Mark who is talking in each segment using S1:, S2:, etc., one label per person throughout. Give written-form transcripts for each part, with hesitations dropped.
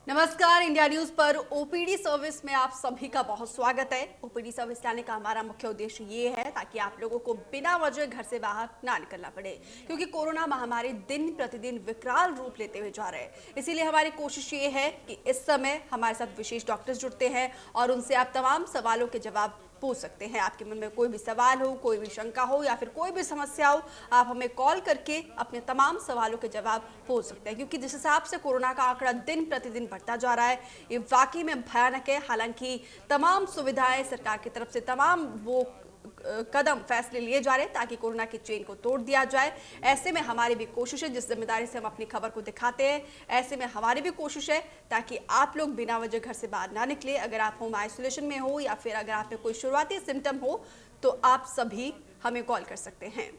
S1: नमस्कार। India news पर OPD service में आप सभी का बहुत स्वागत है। ओपीडी सर्विस लाने का हमारा मुख्य उद्देश्य ये है ताकि आप लोगों को बिना वजह घर से बाहर ना निकलना पड़े, क्योंकि कोरोना महामारी दिन प्रतिदिन विकराल रूप लेते हुए जा रहे हैं। इसीलिए हमारी कोशिश ये है कि इस समय हमारे साथ विशेष डॉक्टर्स जुड़ते हैं और उनसे आप तमाम सवालों के जवाब पूछ सकते हैं। आपके मन में कोई भी सवाल हो, कोई भी शंका हो या फिर कोई भी समस्या हो, आप हमें कॉल करके अपने तमाम सवालों के जवाब पूछ सकते हैं, क्योंकि जिस हिसाब से कोरोना का आंकड़ा दिन प्रतिदिन बढ़ता जा रहा है ये वाकई में भयानक है। हालांकि तमाम सुविधाएं सरकार की तरफ से तमाम वो कदम फैसले लिए जा रहे हैं ताकि कोरोना की चेन को तोड़ दिया जाए। ऐसे में हमारी भी कोशिश है, जिस जिम्मेदारी से हम अपनी खबर को दिखाते हैं, ऐसे में हमारी भी कोशिश है ताकि आप लोग बिना वजह घर से बाहर ना निकले। अगर आप होम आइसोलेशन में हो या फिर अगर आप में कोई शुरुआती सिम्टम हो तो आप सभी हमें कॉल कर सकते हैं।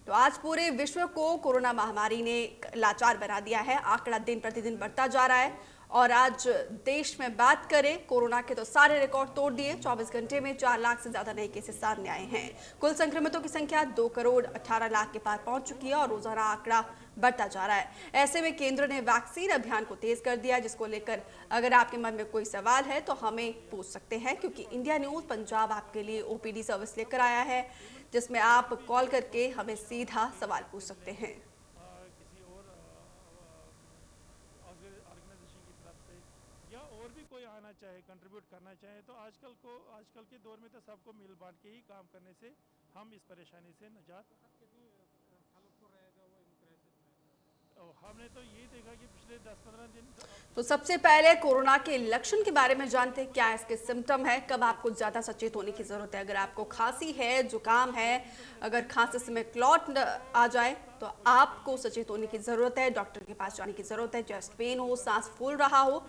S1: तो आज पूरे विश्व को कोरोना महामारी ने लाचार बना दिया है। आंकड़ा दिन प्रतिदिन बढ़ता जा रहा है और आज देश में बात करें कोरोना के तो सारे रिकॉर्ड तोड़ दिए। 24 घंटे में 4 लाख से ज्यादा नए केसेस सामने आए हैं। कुल संक्रमितों की संख्या 2 करोड़ 18 लाख के पार पहुंच चुकी है और रोजाना आंकड़ा बढ़ता जा रहा है। ऐसे में केंद्र ने वैक्सीन अभियान को तेज कर दिया, जिसको लेकर अगर आपके मन में कोई सवाल है तो हमें पूछ सकते हैं, क्योंकि इंडिया न्यूज पंजाब आपके लिए ओपीडी सर्विस लेकर आया है, जिसमें आप कॉल करके हमें सीधा सवाल पूछ सकते हैं।
S2: कोई आना चाहे, कंट्रीब्यूट करना चाहे तो आजकल के दौर में तो सबको मिल बांट के ही काम करने से हम इस परेशानी से निजात हमने तो यही देखा कि पिछले 10-15 दिन।
S1: तो सबसे पहले कोरोना के लक्षण के बारे में जानते हैं, क्या इसके सिम्टम है, कब आपको ज्यादा सचेत होने की जरूरत है। अगर आपको खांसी है, जुकाम है, अगर खांसी से क्लॉट आ जाए तो आपको सचेत होने की जरूरत है, डॉक्टर के पास जाने की जरूरत है। चेस्ट पेन हो, सांस फूल रहा हो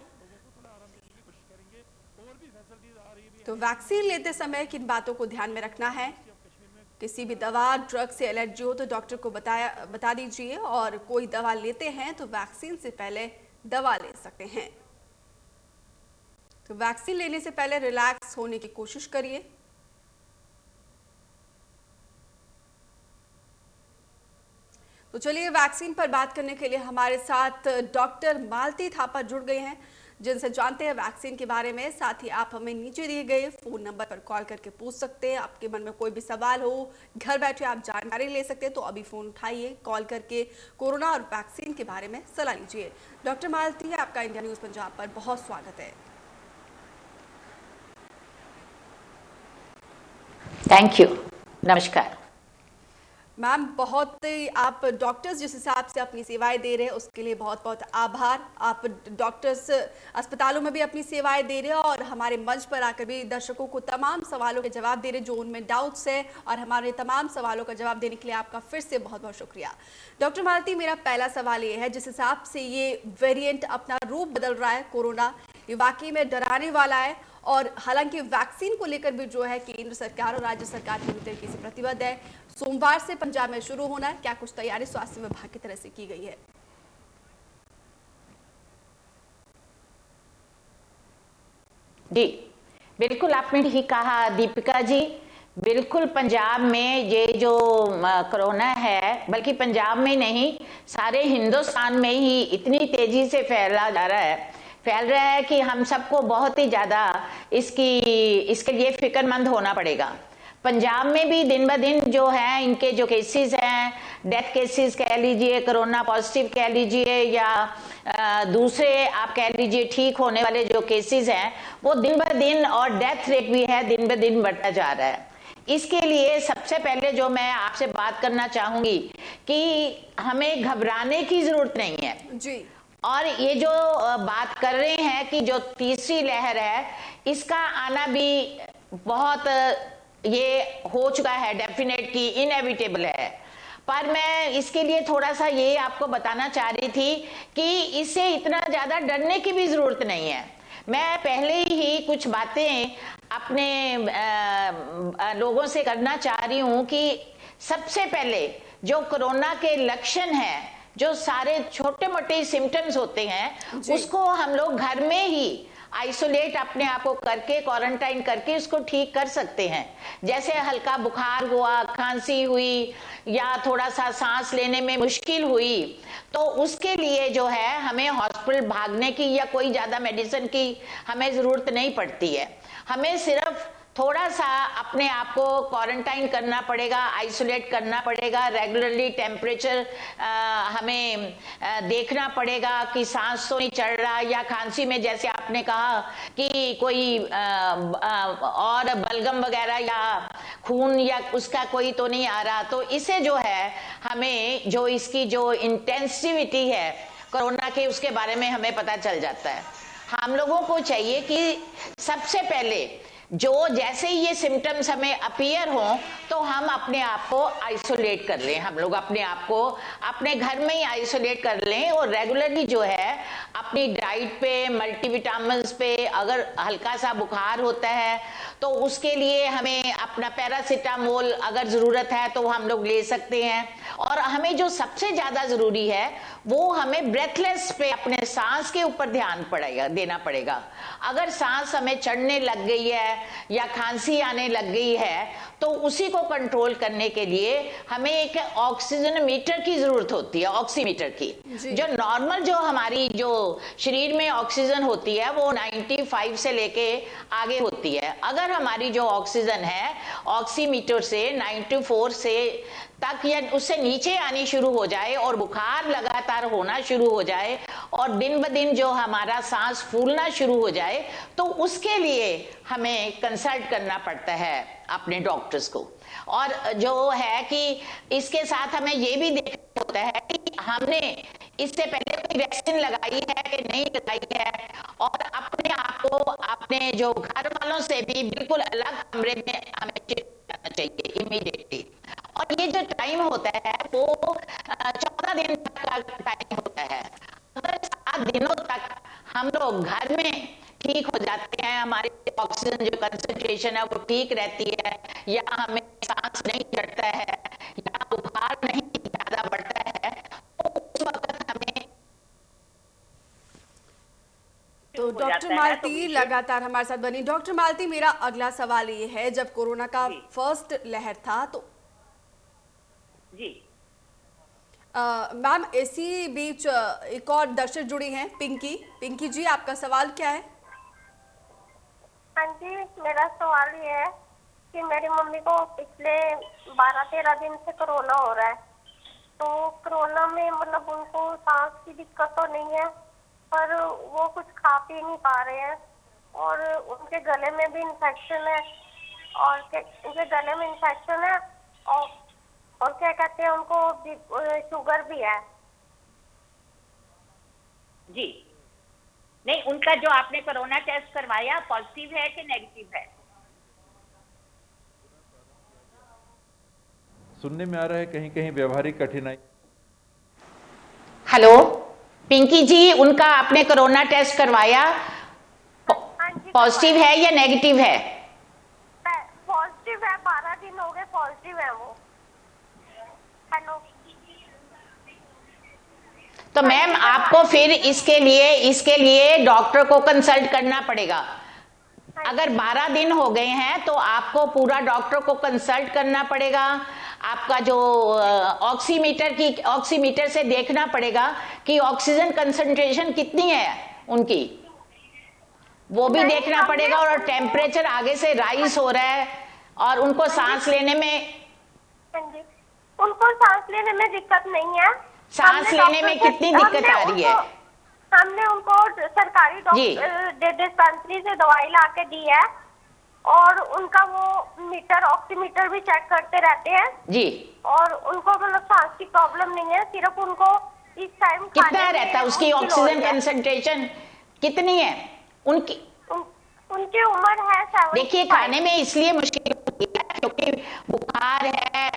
S1: तो वैक्सीन लेते समय किन बातों को ध्यान में रखना है। किसी भी दवा ड्रग से एलर्जी हो तो डॉक्टर को बता दीजिए, और कोई दवा लेते हैं तो वैक्सीन से पहले दवा ले सकते हैं। तो वैक्सीन लेने से पहले रिलैक्स होने की कोशिश करिए। तो चलिए वैक्सीन पर बात करने के लिए हमारे साथ डॉक्टर मालती थापा जुड़ गए हैं, जिनसे जानते हैं वैक्सीन के बारे में। साथ ही आप हमें नीचे दिए गए फोन नंबर पर कॉल करके पूछ सकते हैं। आपके मन में कोई भी सवाल हो, घर बैठे आप जानकारी ले सकते हैं, तो अभी फोन उठाइए, कॉल करके कोरोना और वैक्सीन के बारे में सलाह लीजिए। डॉक्टर मालती, आपका इंडिया न्यूज पंजाब पर बहुत स्वागत है।
S3: थैंक यू, नमस्कार
S1: मैम। बहुत आप डॉक्टर्स जिस हिसाब से अपनी सेवाएं दे रहे हैं उसके लिए बहुत बहुत आभार। आप डॉक्टर्स अस्पतालों में भी अपनी सेवाएं दे रहे हैं और हमारे मंच पर आकर भी दर्शकों को तमाम सवालों के जवाब दे रहे हैं जो उनमें डाउट्स है, और हमारे तमाम सवालों का जवाब देने के लिए आपका फिर से बहुत बहुत शुक्रिया। डॉक्टर मालती, मेरा पहला सवाल ये है, जिस हिसाब से ये वेरिएंट अपना रूप बदल रहा है कोरोना, ये वाकई में डराने वाला है। और हालांकि वैक्सीन को लेकर भी जो है केंद्र सरकार और राज्य सरकार पूरी तरीके से प्रतिबद्ध है। सोमवार से पंजाब में शुरू होना है, क्या कुछ तैयारी स्वास्थ्य विभाग की तरफ से की गई है?
S3: जी बिल्कुल, आपने ठीक कहा दीपिका जी। बिल्कुल पंजाब में ये जो कोरोना है, बल्कि पंजाब में नहीं सारे हिंदुस्तान में ही इतनी तेजी से फैल रहा है कि हम सबको बहुत ही ज़्यादा इसके लिए फिक्रमंद होना पड़ेगा। पंजाब में भी दिन ब दिन जो है इनके जो केसेस हैं, डेथ केसेस कह लीजिए, कोरोना पॉजिटिव कह लीजिए, या दूसरे आप कह लीजिए ठीक होने वाले जो केसेस हैं, वो दिन ब दिन, और डेथ रेट भी है दिन ब दिन बढ़ता जा रहा है। इसके लिए सबसे पहले जो मैं आपसे बात करना चाहूँगी कि हमें घबराने की ज़रूरत नहीं है
S1: जी।
S3: और ये जो बात कर रहे हैं कि जो तीसरी लहर है, इसका आना भी बहुत ये हो चुका है, डेफिनेट की इनएविटेबल है। पर मैं इसके लिए थोड़ा सा ये आपको बताना चाह रही थी कि इससे इतना ज़्यादा डरने की भी ज़रूरत नहीं है। मैं पहले ही कुछ बातें अपने लोगों से करना चाह रही हूँ कि सबसे पहले जो कोरोना के लक्षण हैं, जो सारे छोटे मोटे सिम्टम्स होते हैं, उसको हम लोग घर में ही आइसोलेट अपने आप को करके, क्वारंटाइन करके इसको ठीक कर सकते हैं। जैसे हल्का बुखार हुआ, खांसी हुई या थोड़ा सा सांस लेने में मुश्किल हुई, तो उसके लिए जो है हमें हॉस्पिटल भागने की या कोई ज्यादा मेडिसिन की हमें जरूरत नहीं पड़ती है। हमें सिर्फ थोड़ा सा अपने आप को क्वारंटाइन करना पड़ेगा, आइसोलेट करना पड़ेगा, रेगुलरली टेम्परेचर हमें देखना पड़ेगा कि सांस तो नहीं चढ़ रहा, या खांसी में जैसे आपने कहा कि कोई और बलगम वगैरह या खून या उसका कोई तो नहीं आ रहा। तो इसे जो है हमें जो इसकी जो इंटेंसिविटी है कोरोना के, उसके बारे में हमें पता चल जाता है। हम लोगों को चाहिए कि सबसे पहले जो जैसे ही ये सिम्टम्स हमें अपीयर हों तो हम अपने आप को आइसोलेट कर लें, हम लोग अपने आप को अपने घर में ही आइसोलेट कर लें, और रेगुलरली जो है अपनी डाइट पे, मल्टीविटामिन्स पे, अगर हल्का सा बुखार होता है तो उसके लिए हमें अपना पैरासीटामोल अगर ज़रूरत है तो हम लोग ले सकते हैं। और हमें जो सबसे ज़्यादा ज़रूरी है वो हमें ब्रेथलेस पे, अपने सांस के ऊपर ध्यान देना पड़ेगा। अगर सांस हमें चढ़ने लग गई है या खांसी आने लग गई है तो उसी को कंट्रोल करने के लिए हमें एक ऑक्सीजन मीटर की जरूरत होती है, ऑक्सीमीटर की। जो नॉर्मल जो हमारी जो शरीर में ऑक्सीजन होती है वो 95 से लेके आगे होती है। अगर हमारी जो ऑक्सीजन है ऑक्सीमीटर से 94 से तक या उससे नीचे आनी शुरू हो जाए और बुखार लगातार होना शुरू हो जाए और दिन ब दिन जो हमारा सांस फूलना शुरू हो जाए, तो उसके लिए हमें कंसल्ट करना पड़ता है अपने डॉक्टर्स को। और जो है कि इसके साथ हमें ये भी देखना होता है कि हमने इससे पहले कोई वैक्सीन लगाई है कि नहीं लगाई है, और अपने आप को अपने जो घर वालों से भी बिल्कुल अलग कमरे में हमें शिफ्ट करना चाहिए इमीडिएटली। और ये जो टाइम होता है वो 14 दिन तक का टाइम होता है। अगर 7 दिनों तक हम लोग घर में ठीक हो जाते हैं, हमारी ऑक्सीजन जो कंसंट्रेशन है वो ठीक रहती है, या हमें सांस नहीं चढ़ता है, या बुखार नहीं ज्यादा बढ़ता है, तो उस वक्त हमें।
S1: तो डॉक्टर मालती लगातार हमारे साथ बनी। डॉक्टर मालती, मेरा अगला सवाल ये है, जब कोरोना का फर्स्ट लहर था तो
S4: जी
S1: मैम इसी बीच एक और दर्शक जुड़ी हैं, पिंकी जी, आपका सवाल क्या है?
S5: हाँ जी, मेरा सवाल ये है कि मेरी मम्मी को पिछले 12-13 दिन से कोरोना हो रहा है। तो कोरोना में मतलब उनको सांस की दिक्कत तो नहीं है, पर वो कुछ खा पी नहीं पा रहे हैं, और उनके गले में भी इन्फेक्शन है, और उनके गले में इन्फेक्शन है, और क्या कहते हैं, उनको शुगर भी है।
S4: जी नहीं, उनका जो आपने कोरोना टेस्ट करवाया पॉजिटिव है कि नेगेटिव है?
S6: सुनने में आ रहा है कहीं कहीं व्यवहारिक कठिनाई।
S3: हेलो पिंकी जी, उनका आपने कोरोना टेस्ट करवाया, पॉजिटिव है या नेगेटिव है?
S5: पॉजिटिव है, 12 दिन हो गए पॉजिटिव है वो। हेलो,
S3: तो मैम आपको फिर इसके लिए डॉक्टर को कंसल्ट करना पड़ेगा। अगर 12 दिन हो गए हैं तो आपको पूरा डॉक्टर को कंसल्ट करना पड़ेगा। आपका जो ऑक्सीमीटर से देखना पड़ेगा कि ऑक्सीजन कंसंट्रेशन कितनी है उनकी, वो भी देखना पड़ेगा। और टेम्परेचर आगे से राइज हो रहा है, और उनको सांस लेने में,
S5: उनको सांस लेने में दिक्कत नहीं है।
S3: सांस लेने में कितनी दिक्कत आ रही है?
S5: हमने उनको सरकारी डिस्पेंसरी से दवाई ला के दी है, और उनका वो मीटर, ऑक्सीमीटर भी चेक करते रहते हैं
S3: जी,
S5: और उनको मतलब सांस की प्रॉब्लम नहीं है। सिर्फ उनको इस टाइम
S3: कितना रहता है उसकी ऑक्सीजन कंसंट्रेशन कितनी है उनकी?
S5: उनकी उम्र है 75।
S3: देखिए खाने में इसलिए मुश्किल होती है क्योंकि बुखार है।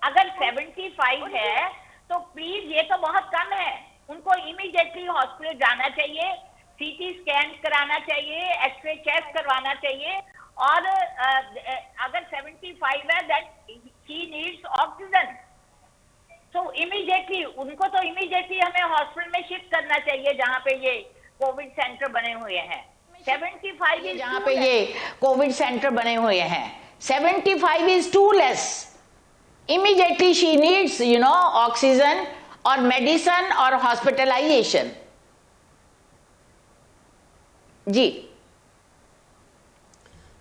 S4: अगर 75 है तो प्लीज, ये तो बहुत कम है, उनको इमीडिएटली हॉस्पिटल जाना चाहिए, सीटी स्कैन कराना चाहिए, एक्सरे चेस्ट करवाना चाहिए, और अगर 75 है दैट ही नीड्स ऑक्सीजन। तो इमीडिएटली उनको तो इमीडिएटली हमें हॉस्पिटल में शिफ्ट करना चाहिए जहाँ पे ये कोविड सेंटर बने हुए हैं। 75
S3: जहाँ पे ये कोविड सेंटर बने हुए हैं, 75 is too less. Immediately she needs oxygen और मेडिसिन और हॉस्पिटलाइजेशन। जी,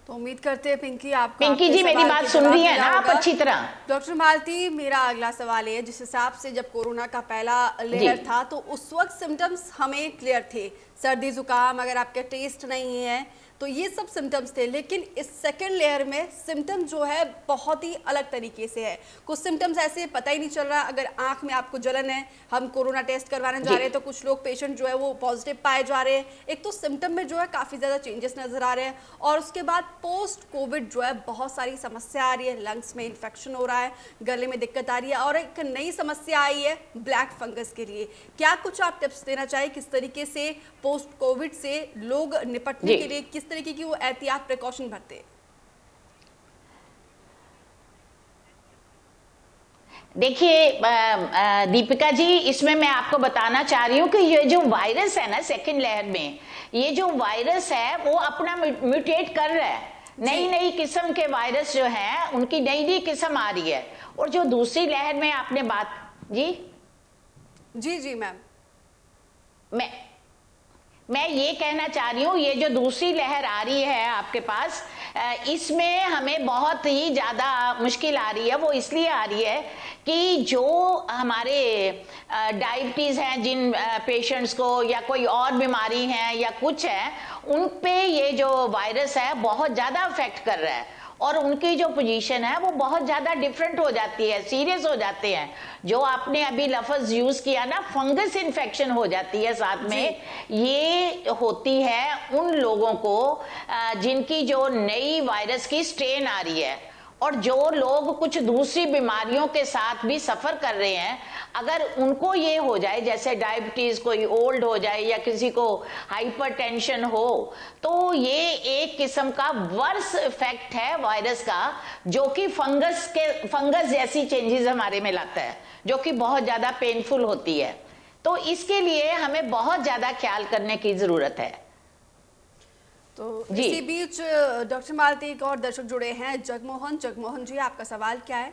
S1: तो उम्मीद करते हैं पिंकी आप
S3: पिंकी जी मेरी बात सुन रही है ना आप अच्छी तरह?
S1: डॉक्टर मालती, मेरा अगला सवाल है, जिस हिसाब से जब कोरोना का पहला लेयर था तो उस वक्त सिम्टम्स हमें क्लियर थे, सर्दी जुकाम, अगर आपके टेस्ट नहीं है तो ये सब सिम्टम्स थे, लेकिन इस सेकेंड लेयर में सिम्टम जो है बहुत ही अलग तरीके से है। कुछ सिम्टम्स ऐसे पता ही नहीं चल रहा, अगर आंख में आपको जलन है, हम कोरोना टेस्ट करवाने जा रहे हैं तो कुछ लोग पेशेंट जो है वो पॉजिटिव पाए जा रहे हैं। एक तो सिम्टम में जो है काफ़ी ज़्यादा चेंजेस नज़र आ रहे हैं, और उसके बाद पोस्ट कोविड जो है बहुत सारी समस्या आ रही है, लंग्स में इन्फेक्शन हो रहा है, गले में दिक्कत आ रही है, और एक नई समस्या आई है ब्लैक फंगस के लिए। क्या कुछ आप टिप्स देना चाहिए किस तरीके से पोस्ट कोविड से लोग निपटने के लिए किस तरीके की वो एहतियात प्रिकॉशन बरते?
S3: देखिए दीपिका जी, इसमें मैं आपको बताना चाह रही हूँ कि ये जो वायरस है ना सेकेंड लेयर में, ये जो वायरस है वो अपना म्यूटेट कर रहा है। नई नई किस्म के वायरस जो हैं उनकी नई नई किस्म आ रही है। और जो दूसरी लहर में आपने बात जी
S1: जी मैम,
S3: मैं ये कहना चाह रही हूँ, ये जो दूसरी लहर आ रही है आपके पास, इसमें हमें बहुत ही ज़्यादा मुश्किल आ रही है। वो इसलिए आ रही है कि जो हमारे डायबिटीज़ हैं जिन पेशेंट्स को, या कोई और बीमारी है या कुछ है, उन पे ये जो वायरस है बहुत ज़्यादा अफेक्ट कर रहा है, और उनकी जो पोजीशन है वो बहुत ज़्यादा डिफरेंट हो जाती है, सीरियस हो जाते हैं। जो आपने अभी लफ्ज़ यूज़ किया ना, फंगस इन्फेक्शन हो जाती है साथ में, ये होती है उन लोगों को जिनकी जो नई वायरस की स्ट्रेन आ रही है, और जो लोग कुछ दूसरी बीमारियों के साथ भी सफ़र कर रहे हैं, अगर उनको ये हो जाए, जैसे डायबिटीज़, कोई ओल्ड हो जाए या किसी को हाइपरटेंशन हो, तो ये एक किस्म का वर्स इफेक्ट है वायरस का, जो कि फंगस जैसी चेंजेस हमारे में लाता है, जो कि बहुत ज़्यादा पेनफुल होती है। तो इसके लिए हमें बहुत ज़्यादा ख्याल करने की ज़रूरत है।
S1: तो इसी बीच डॉक्टर मालती एक और दर्शक जुड़े हैं, जगमोहन जी, आपका सवाल क्या है?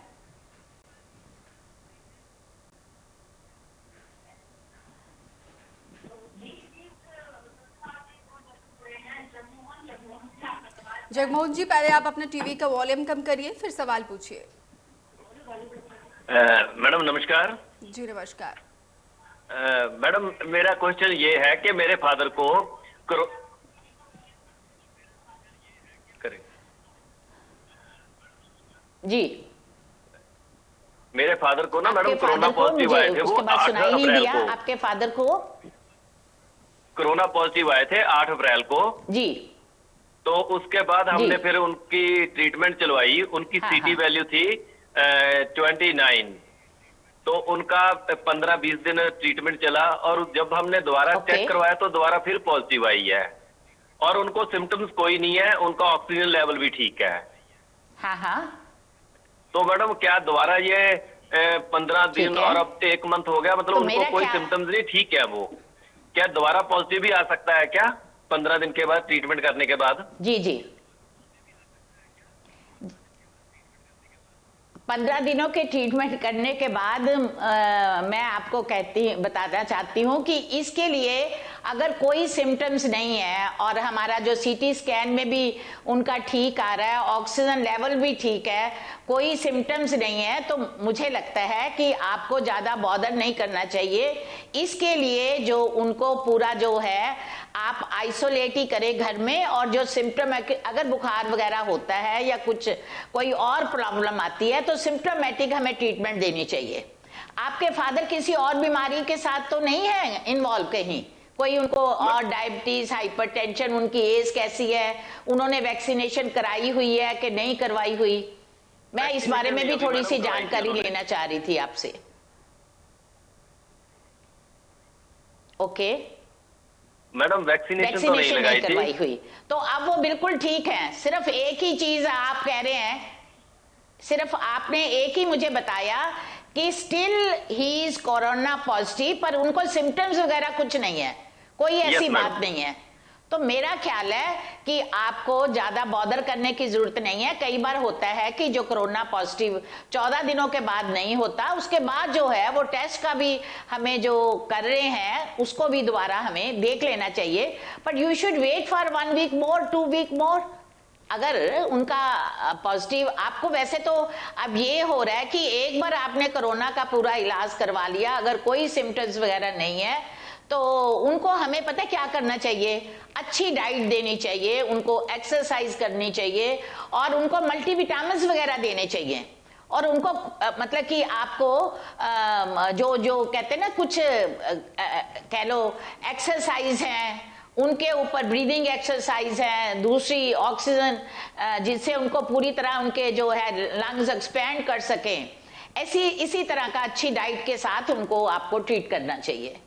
S1: जगमोहन जी, पहले आप अपने टीवी का वॉल्यूम कम करिए, फिर सवाल पूछिए।
S7: मैडम नमस्कार।
S1: जी नमस्कार।
S7: मैडम मेरा क्वेश्चन ये है कि मेरे फादर को
S3: जी,
S7: मेरे फादर को ना मैडम कोरोना पॉजिटिव आए थे, वो 8 अप्रैल को।
S3: आपके फादर को
S7: कोरोना पॉजिटिव आए थे 8 अप्रैल को
S3: जी।
S7: तो उसके बाद हमने फिर उनकी ट्रीटमेंट चलवाई। उनकी सीटी वैल्यू थी 29, तो उनका 15-20 दिन ट्रीटमेंट चला, और जब हमने दोबारा चेक करवाया तो दोबारा फिर पॉजिटिव आई है, और उनको सिम्टम्स कोई नहीं है, उनका ऑक्सीजन लेवल भी ठीक है।
S3: हाँ।
S7: तो मैडम क्या दोबारा ये 15 दिन और अब 1 मंथ हो गया, मतलब
S3: तो
S7: उनको कोई सिम्टम्स नहीं, ठीक है वो, क्या दोबारा पॉजिटिव भी आ सकता है क्या 15 दिन के बाद ट्रीटमेंट करने के बाद?
S3: जी 15 दिनों के ट्रीटमेंट करने के बाद मैं आपको बताना चाहती हूँ कि इसके लिए अगर कोई सिम्टम्स नहीं है, और हमारा जो सीटी स्कैन में भी उनका ठीक आ रहा है, ऑक्सीजन लेवल भी ठीक है, कोई सिम्टम्स नहीं है, तो मुझे लगता है कि आपको ज़्यादा बॉदर नहीं करना चाहिए। इसके लिए जो उनको पूरा जो है आप आइसोलेट ही करें घर में, और जो सिम्टम अगर बुखार वगैरह होता है या कुछ कोई और प्रॉब्लम आती है तो सिम्टोमेटिक हमें ट्रीटमेंट देनी चाहिए। आपके फादर किसी और बीमारी के साथ तो नहीं है इन्वॉल्व कहीं, कोई उनको और डायबिटीज, हाइपरटेंशन, उनकी एज कैसी है, उन्होंने वैक्सीनेशन कराई हुई है कि नहीं करवाई हुई? मैं इस बारे में भी थोड़ी सी जानकारी लेना चाह रही थी आपसे। ओके
S7: मैडम वैक्सीनेशन तो नहीं लगाई
S3: करवाई हुई, तो अब वो बिल्कुल ठीक है। सिर्फ एक ही चीज आप कह रहे हैं, सिर्फ आपने एक ही मुझे बताया कि still he is corona positive, पर उनको सिम्टम्स वगैरह कुछ नहीं है, कोई ऐसी बात नहीं है, तो मेरा ख्याल है कि आपको ज्यादा बॉदर करने की जरूरत नहीं है। कई बार होता है कि जो कोरोना पॉजिटिव 14 दिनों के बाद नहीं होता, उसके बाद जो है वो टेस्ट का भी हमें जो कर रहे हैं उसको भी दोबारा हमें देख लेना चाहिए। But you should wait for 1 week more, 2 week more. अगर उनका पॉजिटिव, आपको वैसे तो अब ये हो रहा है कि एक बार आपने कोरोना का पूरा इलाज करवा लिया, अगर कोई सिम्टम्स वगैरह नहीं है तो उनको हमें पता है क्या करना चाहिए, अच्छी डाइट देनी चाहिए, उनको एक्सरसाइज करनी चाहिए और उनको मल्टीविटामिन्स वगैरह देने चाहिए। और उनको मतलब कि आपको जो जो कहते हैं ना कुछ कह लो एक्सरसाइज है, उनके ऊपर ब्रीदिंग एक्सरसाइज है, दूसरी ऑक्सीजन जिससे उनको पूरी तरह उनके जो है लंग्स एक्सपैंड कर सकें, ऐसी इसी तरह का अच्छी डाइट के साथ उनको आपको ट्रीट करना चाहिए।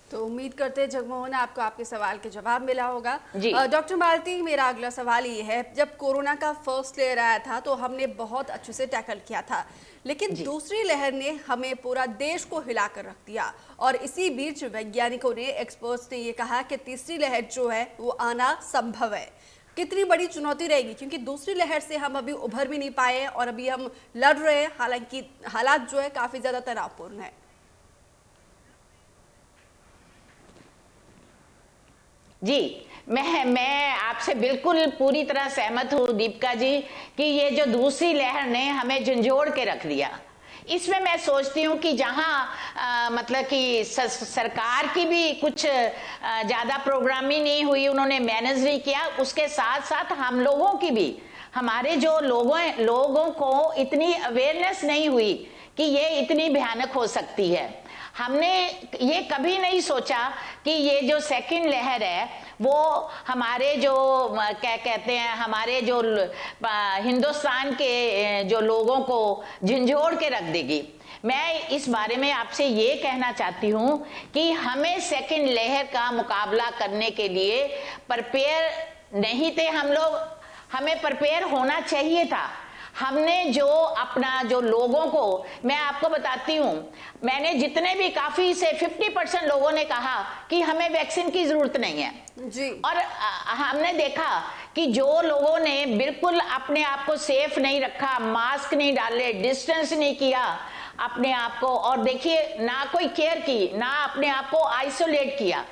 S1: तो उम्मीद करते हैं जगमोहन आपको आपके सवाल के जवाब मिला होगा।
S3: जी।
S1: डॉक्टर मालती, मेरा अगला सवाल ये है, जब कोरोना का फर्स्ट लेयर आया था तो हमने बहुत अच्छे से टैकल किया था, लेकिन दूसरी लहर ने हमें पूरा देश को हिलाकर रख दिया और इसी बीच वैज्ञानिकों ने, एक्सपर्ट्स ने ये कहा कि तीसरी लहर जो है वो आना संभव है। कितनी बड़ी चुनौती रहेगी, क्योंकि दूसरी लहर से हम अभी उभर भी नहीं पाए और अभी हम लड़ रहे हैं, हालांकि हालात जो है काफी ज्यादा तनावपूर्ण है।
S3: जी, मैं आपसे बिल्कुल पूरी तरह सहमत हूँ दीपिका जी कि ये जो दूसरी लहर ने हमें झंझोड़ के रख दिया, इसमें मैं सोचती हूँ कि जहाँ मतलब कि सरकार की भी कुछ ज़्यादा प्रोग्रामिंग नहीं हुई, उन्होंने मैनेज नहीं किया, उसके साथ साथ हम लोगों की भी, हमारे जो लोगों को इतनी अवेयरनेस नहीं हुई कि ये इतनी भयानक हो सकती है। हमने ये कभी नहीं सोचा कि ये जो सेकंड लहर है वो हमारे जो क्या कहते हैं, हमारे जो हिंदुस्तान के जो लोगों को झंझोड़ के रख देगी। मैं इस बारे में आपसे ये कहना चाहती हूँ कि हमें सेकंड लहर का मुकाबला करने के लिए प्रिपेयर नहीं थे हम लोग, हमें प्रिपेयर होना चाहिए था। हमने जो अपना जो लोगों को, मैं आपको बताती हूँ, मैंने जितने भी काफी से 50% लोगों ने कहा कि हमें वैक्सीन की जरूरत नहीं है
S1: जी।
S3: और हमने देखा कि जो लोगों ने बिल्कुल अपने आप को सेफ नहीं रखा, मास्क नहीं डाले, डिस्टेंस नहीं किया अपने आप को, और देखिए ना कोई केयर की, ना अपने आप को आइसोलेट किया,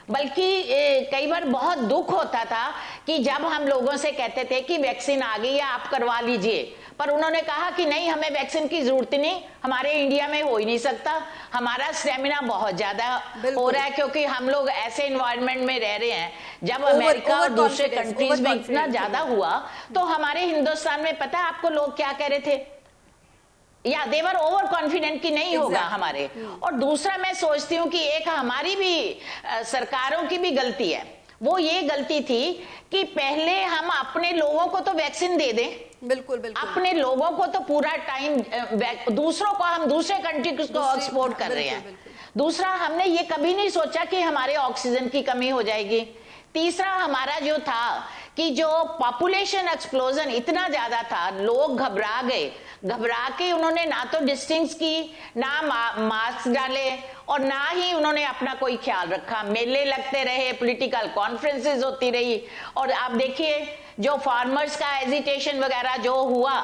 S3: बल्कि कई बार बहुत दुख होता था कि जब हम लोगों से कहते थे कि वैक्सीन आ गई है आप करवा लीजिए, पर उन्होंने कहा कि नहीं, हमें वैक्सीन की जरूरत नहीं, हमारे इंडिया में हो ही नहीं सकता, हमारा स्टेमिना बहुत ज्यादा हो रहा है, क्योंकि हम लोग ऐसे एनवायरनमेंट में रह रहे हैं। जब अमेरिका और दूसरे कंट्रीज में इतना ज्यादा हुआ तो हमारे हिंदुस्तान में पता है आपको लोग क्या कह रहे थे, या देवर ओवर कॉन्फिडेंट कि नहीं होगा हमारे। और दूसरा मैं सोचती हूँ कि एक हमारी भी सरकारों की भी गलती है, वो ये गलती थी कि पहले हम अपने लोगों को तो वैक्सीन दे दें,
S1: बिल्कुल बिल्कुल,
S3: अपने लोगों को तो पूरा टाइम, दूसरों को हम दूसरे कंट्रीज को एक्सपोर्ट कर रहे हैं। दूसरा, हमने ये कभी नहीं सोचा कि हमारे ऑक्सीजन की कमी हो जाएगी। तीसरा, हमारा जो था कि जो पॉपुलेशन एक्सप्लोजन इतना ज्यादा था, लोग घबरा गए, घबरा के उन्होंने ना तो डिस्टेंस की, ना मास्क डाले और ना ही उन्होंने अपना कोई ख्याल रखा। मेले लगते रहे, पॉलिटिकल कॉन्फ्रेंसेस होती रही, और आप देखिए जो फार्मर्स का एजिटेशन वगैरह जो हुआ,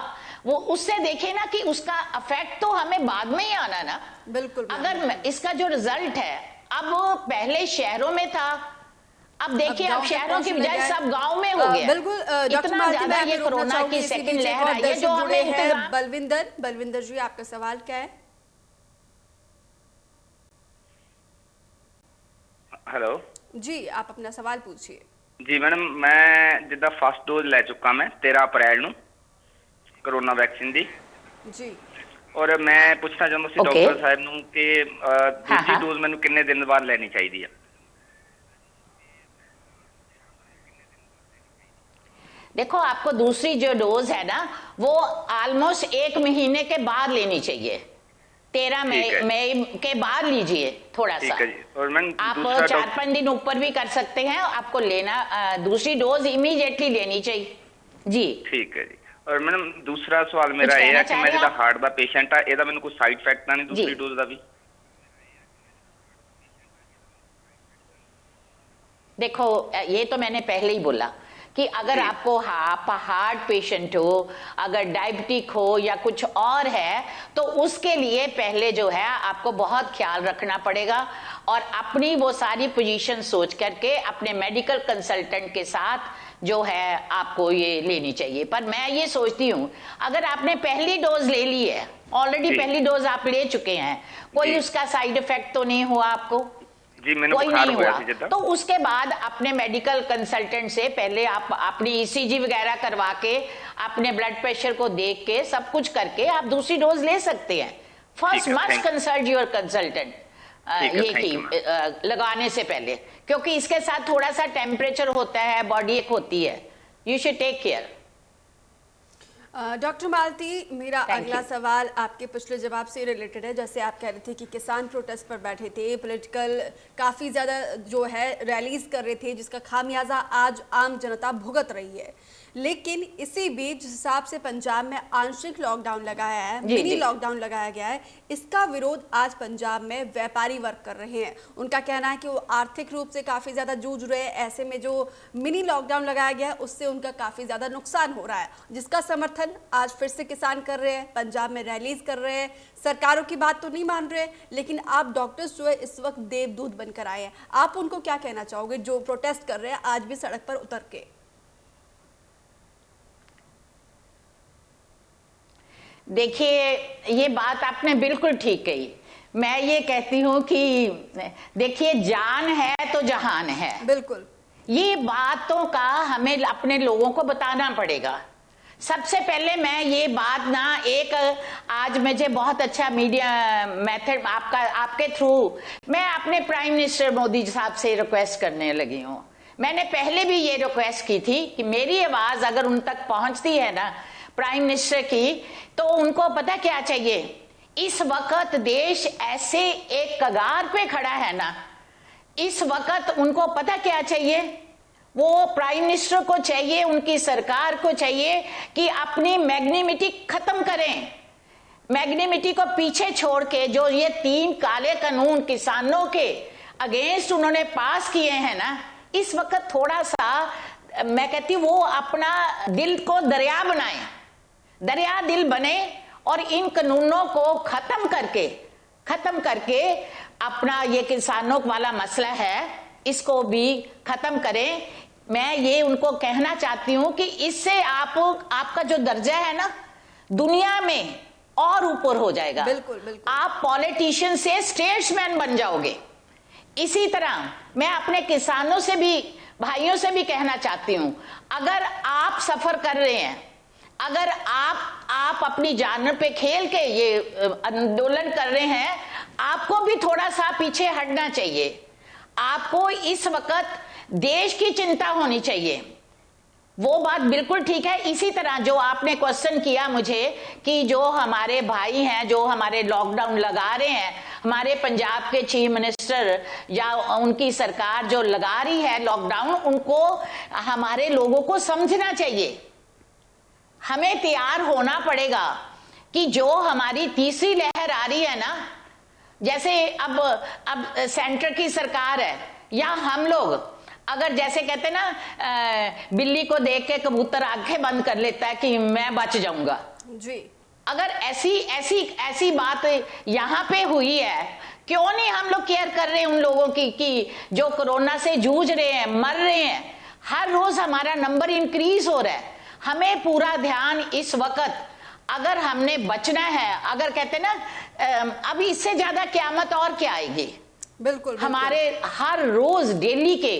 S3: वो उससे देखे ना कि उसका इफेक्ट तो हमें बाद में ही आना ना।
S1: बिल्कुल।
S3: अगर इसका जो रिजल्ट है, अब पहले शहरों में था, अब देखिए अब शहरों की बजाय सब गांव में हो गया।
S1: बिल्कुल।
S3: इतना ज्यादा ये कोरोना की सेकंड लहर आई है जो हमने इंतजाम।
S1: बलविंदर जी, आपका सवाल क्या है?
S8: हेलो
S5: जी, आप अपना सवाल पूछिए।
S8: जी मैडम, मैं जिदा फर्स्ट डोज ले चुका मैं 13 अप्रैल ਨੂੰ कोरोना वैक्सीन दी
S1: जी,
S8: और मैं पूछना चाਹੁੰਦਾ ਸੀ डॉक्टर साहब ਨੂੰ कि दूसरी डोज ਮੈਨੂੰ कितने दिन बाद लेनी चाहिए?
S3: देखो, आपको दूसरी जो डोज है ना वो ऑलमोस्ट 1 महीने के बाद लेनी चाहिए। 13 मई के बाद लीजिए थोड़ा सा।
S8: और
S3: आप 4-5 दिन ऊपर भी कर सकते हैं। आपको लेना दूसरी डोज इमीडिएटली लेनी चाहिए। जी
S8: ठीक है जी। और मैडम दूसरा सवाल मेरा
S3: कुछ
S8: ये
S3: कहना
S8: है कि
S3: चाह
S8: मैं
S3: रहे हैं
S8: जिदा
S3: आप?
S8: हार्ट का पेशेंट है, ਇਹਦਾ ਮੈਨੂੰ ਕੋਈ ਸਾਈड ਇਫੈਕਟ ਤਾਂ ਨਹੀਂ
S3: जी।
S8: दूसरी डोज ਦਾ भी?
S3: देखो ये तो मैंने पहले ही बोला कि अगर आपको आप हार्ट पेशेंट हो, अगर डायबिटिक हो या कुछ और है, तो उसके लिए पहले जो है आपको बहुत ख्याल रखना पड़ेगा और अपनी वो सारी पोजीशन सोच करके अपने मेडिकल कंसल्टेंट के साथ जो है आपको ये लेनी चाहिए। पर मैं ये सोचती हूँ अगर आपने पहली डोज ले ली है, ऑलरेडी
S8: जी।
S3: पहली डोज आप ले चुके हैं, कोई
S8: जी।
S3: उसका साइड इफेक्ट तो नहीं हुआ आपको?
S8: जी मैंने
S3: कोई
S8: बुखार
S3: नहीं
S8: होया
S3: हुआ,
S8: ਸੀ ਜਿੱਦਾਂ।
S3: तो उसके बाद अपने मेडिकल कंसल्टेंट से पहले आप अपनी ईसीजी वगैरह करवा के अपने ब्लड प्रेशर को देख के सब कुछ करके आप दूसरी डोज ले सकते हैं। फर्स्ट
S8: ठीक है,
S3: must
S8: thank you।
S3: Consult your consultant
S8: ठीक है,
S3: ये
S8: thank
S3: की
S8: you,
S3: लगाने से पहले, क्योंकि इसके साथ थोड़ा सा टेम्परेचर होता है, बॉडी एक होती है, you should take care.
S1: Doctor Malati, मेरा
S3: Thank
S1: अगला
S3: you।
S1: सवाल आपके पिछले जवाब से रिलेटेड है। जैसे आप कह रहे थे कि किसान प्रोटेस्ट पर बैठे थे, पॉलिटिकल काफ़ी ज़्यादा जो है रैलीज कर रहे थे, जिसका खामियाजा आज आम जनता भुगत रही है। लेकिन इसी बीच जिस हिसाब से पंजाब में आंशिक लॉकडाउन लगाया है,
S3: जी,
S1: मिनी
S3: जी।
S1: लॉकडाउन लगाया गया है, इसका विरोध आज पंजाब में व्यापारी वर्ग कर रहे हैं। उनका कहना है कि वो आर्थिक रूप से काफ़ी ज़्यादा जूझ रहे हैं। ऐसे में जो मिनी लॉकडाउन लगाया गया है उससे उनका काफ़ी ज़्यादा नुकसान हो रहा है, जिसका समर्थन आज फिर से किसान कर रहे हैं, पंजाब में रैलीज कर रहे हैं। सरकारों की बात तो नहीं मान रहे, लेकिन आप डॉक्टर्स जो है इस वक्त देवदूत बनकर आए हैं। आप उनको क्या कहना चाहोगे जो प्रोटेस्ट कर रहे हैं आज भी सड़क पर उतर के?
S3: देखिए ये बात आपने बिल्कुल ठीक कही। मैं ये कहती हूँ कि देखिए जान है तो जहान है,
S1: बिल्कुल।
S3: ये बातों का हमें अपने लोगों को बताना पड़ेगा। सबसे पहले मैं ये बात ना एक आज मुझे बहुत अच्छा मीडिया मेथड आपके थ्रू मैं अपने प्राइम मिनिस्टर मोदी साहब से रिक्वेस्ट करने लगी हूँ। मैंने पहले भी ये रिक्वेस्ट की थी कि मेरी आवाज अगर उन तक पहुंचती है ना प्राइम मिनिस्टर की, तो उनको पता क्या चाहिए, इस वक्त देश ऐसे एक कगार पे खड़ा है ना, इस वक्त उनको पता क्या चाहिए, वो प्राइम मिनिस्टर को चाहिए, उनकी सरकार को चाहिए कि अपनी मैग्निमिटी खत्म करें। मैग्निमिटी को पीछे छोड़ के जो ये 3 काले कानून किसानों के अगेंस्ट उन्होंने पास किए हैं ना, इस वक्त थोड़ा सा मैं कहती हूँ वो अपना दिल को दरिया बनाए, दरिया दिल बने और इन कानूनों को खत्म करके अपना ये किसानों वाला मसला है इसको भी खत्म करें। मैं ये उनको कहना चाहती हूं कि इससे आपका जो दर्जा है ना दुनिया में और ऊपर हो जाएगा।
S1: बिल्कुल बिल्कुल।
S3: आप पॉलिटिशियन से स्टेट्समैन बन जाओगे। इसी तरह मैं अपने किसानों से भी, भाइयों से भी कहना चाहती हूं, अगर आप सफर कर रहे हैं, अगर आप अपनी जान पे खेल के ये आंदोलन कर रहे हैं, आपको भी थोड़ा सा पीछे हटना चाहिए। आपको इस वक्त देश की चिंता होनी चाहिए, वो बात बिल्कुल ठीक है। इसी तरह जो आपने क्वेश्चन किया मुझे कि जो हमारे भाई हैं जो हमारे लॉकडाउन लगा रहे हैं, हमारे पंजाब के चीफ मिनिस्टर या उनकी सरकार जो लगा रही है लॉकडाउन, उनको हमारे लोगों को समझना चाहिए। हमें तैयार होना पड़ेगा कि जो हमारी तीसरी लहर आ रही है ना, जैसे अब सेंटर की सरकार है या हम लोग, अगर जैसे कहते हैं ना बिल्ली को देख के कबूतर आंखें बंद कर लेता है कि मैं बच जाऊंगा
S1: जी,
S3: अगर ऐसी बात यहाँ पे हुई है, क्यों नहीं हम लोग केयर कर रहे हैं उन लोगों की कि जो कोरोना से जूझ रहे हैं, मर रहे हैं। हर रोज हमारा नंबर इंक्रीज हो रहा है। हमें पूरा ध्यान इस वक्त, अगर हमने बचना है, अगर कहते हैं ना अभी इससे ज्यादा क़यामत और क्या आएगी।
S1: बिल्कुल।
S3: हमारे हर रोज डेली के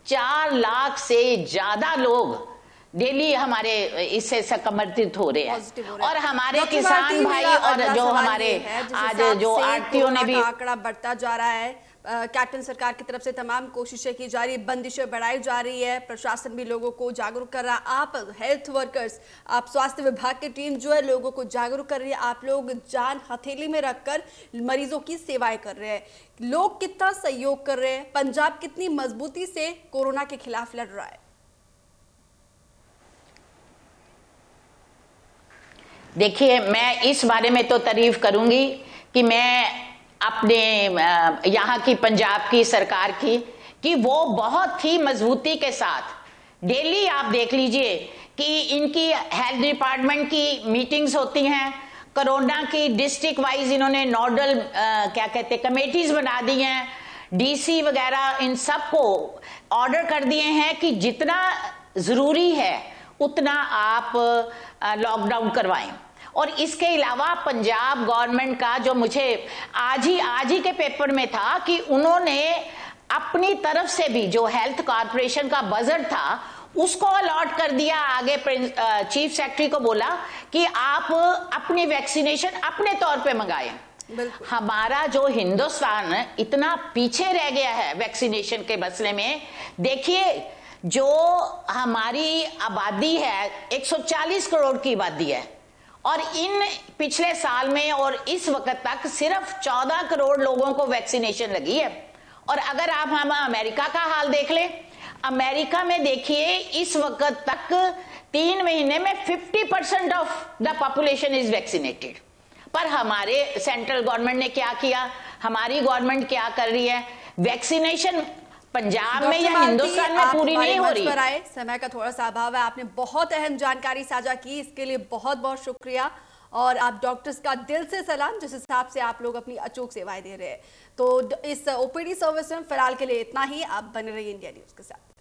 S3: 4 लाख से ज्यादा लोग डेली हमारे इससे संक्रमित हो रहे हैं, और हमारे किसान भाई और जो हमारे आज जो आरटीओ ने भी
S1: आंकड़ा बढ़ता जा रहा है। कैप्टन सरकार की तरफ से तमाम कोशिशें की जा रही, बंदिशें बढ़ाई जा रही है, प्रशासन भी लोगों को जागरूक कर रहा है। आप हेल्थ वर्कर्स, आप स्वास्थ्य विभाग की टीम जो है लोगों को जागरूक कर रही है। आप लोग जान हथेली में रखकर मरीजों की सेवाएं कर रहे हैं। लोग कितना सहयोग कर रहे हैं, पंजाब कितनी मजबूती से कोरोना के खिलाफ लड़ रहा है।
S3: देखिए, मैं इस बारे में तो तारीफ करूंगी कि मैं अपने यहाँ की पंजाब की सरकार की कि वो बहुत ही मजबूती के साथ डेली आप देख लीजिए कि इनकी हेल्थ डिपार्टमेंट की मीटिंग्स होती हैं, कोरोना की डिस्ट्रिक्ट वाइज इन्होंने नोडल क्या कहते हैं कमेटीज बना दी हैं, डीसी वगैरह इन सबको ऑर्डर कर दिए हैं कि जितना जरूरी है उतना आप लॉकडाउन करवाएं। और इसके अलावा पंजाब गवर्नमेंट का जो मुझे आज ही के पेपर में था कि उन्होंने अपनी तरफ से भी जो हेल्थ कॉर्पोरेशन का बजट था उसको अलॉट कर दिया। आगे चीफ सेक्रेटरी को बोला कि आप अपनी वैक्सीनेशन अपने तौर पे मंगाएं। हमारा जो हिंदुस्तान इतना पीछे रह गया है वैक्सीनेशन के मसले में, देखिए जो हमारी आबादी है 140 करोड़ की आबादी है और इन पिछले साल में और इस वक्त तक सिर्फ 14 करोड़ लोगों को वैक्सीनेशन लगी है। और अगर आप हम अमेरिका का हाल देख लें, अमेरिका में देखिए इस वक्त तक 3 महीने में 50% of the population is vaccinated. पर हमारे सेंट्रल गवर्नमेंट ने क्या किया, हमारी गवर्नमेंट क्या कर रही है, वैक्सीनेशन पंजाब में या हिंदुस्तान में पूरी नहीं हो रही।
S1: समय का थोड़ा सा अभाव है, आपने बहुत अहम जानकारी साझा की, इसके लिए बहुत बहुत शुक्रिया। और आप डॉक्टर्स का दिल से सलाम, जिस हिसाब से आप लोग अपनी अचूक सेवाएं दे रहे हैं। तो इस ओपीडी सर्विस में फिलहाल के लिए इतना ही। आप बने रहिए इंडिया न्यूज के साथ।